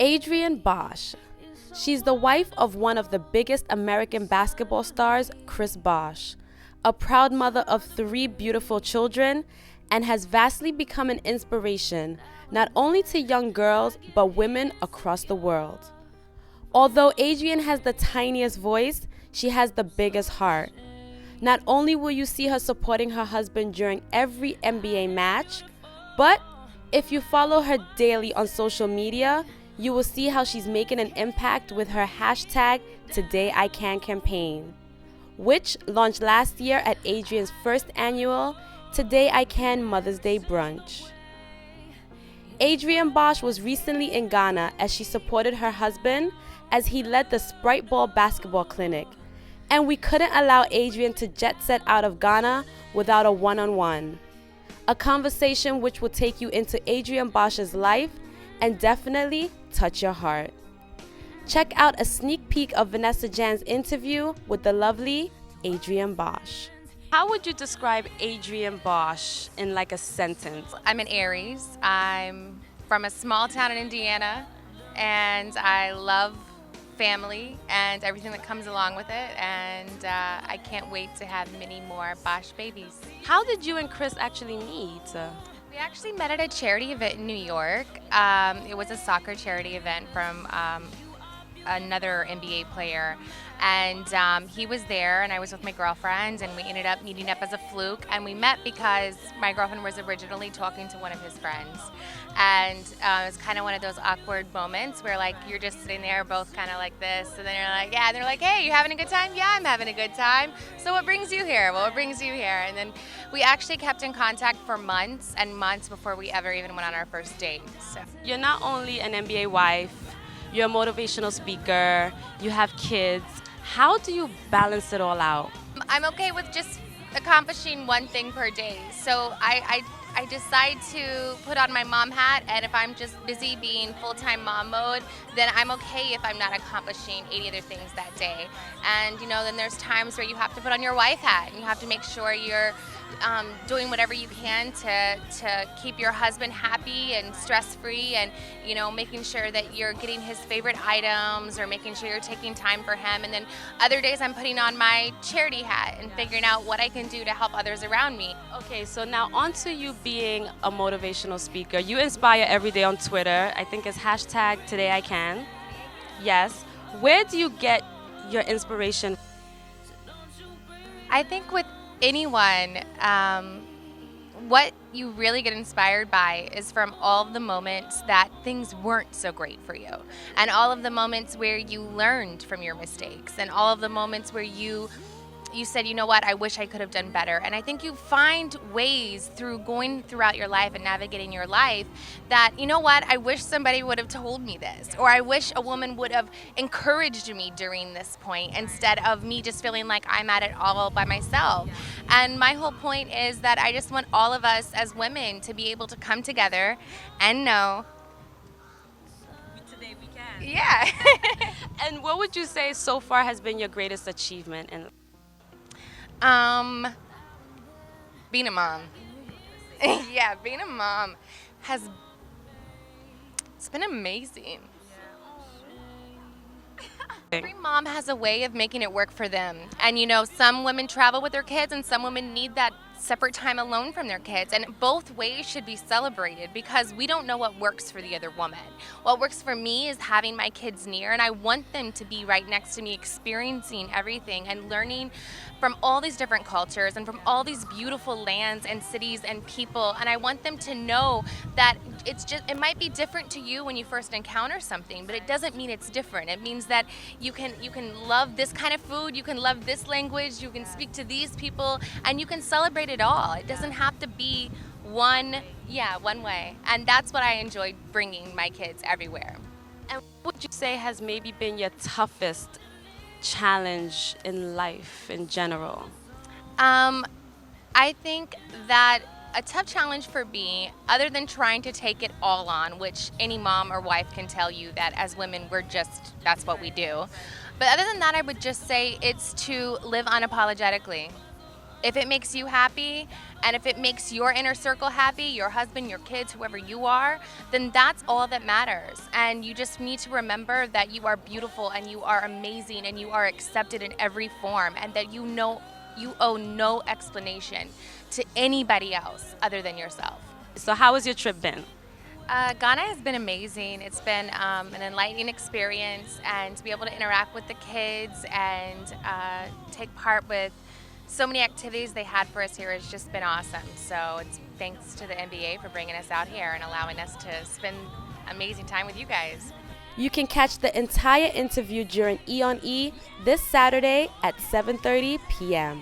Adrienne Bosh. She's the wife of one of the biggest American basketball stars, Chris Bosh, a proud mother of 3 beautiful children, and has vastly become an inspiration not only to young girls but women across the world. Although Adrienne has the tiniest voice, she has the biggest heart. Not only will you see her supporting her husband during every NBA match, but if you follow her daily on social media, you will see how she's making an impact with her hashtag TodayICan campaign, which launched last year at Adrienne's first annual TodayICan Mother's Day brunch. Adrienne Bosh was recently in Ghana as she supported her husband as he led the Sprite Ball basketball clinic, and we couldn't allow Adrienne to jet set out of Ghana without a one-on-one. A conversation which will take you into Adrienne Bosh's life and definitely touch your heart. Check out a sneak peek of Vanessa Gyan's interview with the lovely Adrienne Bosh. How would you describe Adrienne Bosh in like a sentence? I'm an Aries. I'm from a small town in Indiana, and I love family and everything that comes along with it, and I can't wait to have many more Bosh babies. How did you and Chris actually meet? We actually met at a charity event in New York. It was a soccer charity event from another NBA player, and he was there, and I was with my girlfriend, and we ended up meeting up as a fluke, and we met because my girlfriend was originally talking to one of his friends, and it was kind of one of those awkward moments where like you're just sitting there both kind of like this, and then you're like, yeah, and they're like, hey, you having a good time? Yeah, I'm having a good time. So what brings you here? Well, what brings you here? And then we actually kept in contact for months and months before we ever even went on our first date. So You're not only an NBA wife, you're a motivational speaker, you have kids. How do you balance it all out? I'm okay with just accomplishing one thing per day. So I decide to put on my mom hat, and if I'm just busy being full-time mom mode, then I'm okay if I'm not accomplishing 80 other things that day. And then there's times where you have to put on your wife hat, and you have to make sure you're doing whatever you can to keep your husband happy and stress-free, and making sure that you're getting his favorite items, or making sure you're taking time for him. And then other days I'm putting on my charity hat and figuring out what I can do to help others around me. Okay, so now on to you being a motivational speaker. You inspire every day on Twitter. I think it's hashtag TodayICan. Yes. Where do you get your inspiration? I think with anyone, what you really get inspired by is from all of the moments that things weren't so great for you, and all of the moments where you learned from your mistakes, and all of the moments where you said, you know what, I wish I could have done better. And I think you find ways through going throughout your life and navigating your life that, you know what, I wish somebody would have told me this, or I wish a woman would have encouraged me during this point, instead of me just feeling like I'm at it all by myself. And my whole point is that I just want all of us as women to be able to come together and know Today we can. yeah. And what would you say so far has been your greatest achievement in Being a mom. Yeah, being a mom it's been amazing. Every mom has a way of making it work for them. And some women travel with their kids, and some women need that separate time alone from their kids. And both ways should be celebrated, because we don't know what works for the other woman. What works for me is having my kids near, and I want them to be right next to me, experiencing everything and learning from all these different cultures and from all these beautiful lands and cities and people. And I want them to know that it might be different to you when you first encounter something, but it doesn't mean it's different. It means that you can love this kind of food, you can love this language, you can speak to these people, and you can celebrate it all. It doesn't have to be one way. And that's what I enjoy bringing my kids everywhere. And what would you say has maybe been your toughest challenge in life in general? I think that a tough challenge for me, other than trying to take it all on, which any mom or wife can tell you that as women, that's what we do. But other than that, I would just say it's to live unapologetically. If it makes you happy, and if it makes your inner circle happy, your husband, your kids, whoever you are, then that's all that matters. And you just need to remember that you are beautiful and you are amazing and you are accepted in every form, and that you owe no explanation to anybody else other than yourself. So how has your trip been? Ghana has been amazing. It's been an enlightening experience, and to be able to interact with the kids and take part with so many activities they had for us here has just been awesome. So it's thanks to the NBA for bringing us out here and allowing us to spend amazing time with you guys. You can catch the entire interview during E on E this Saturday at 7:30 p.m.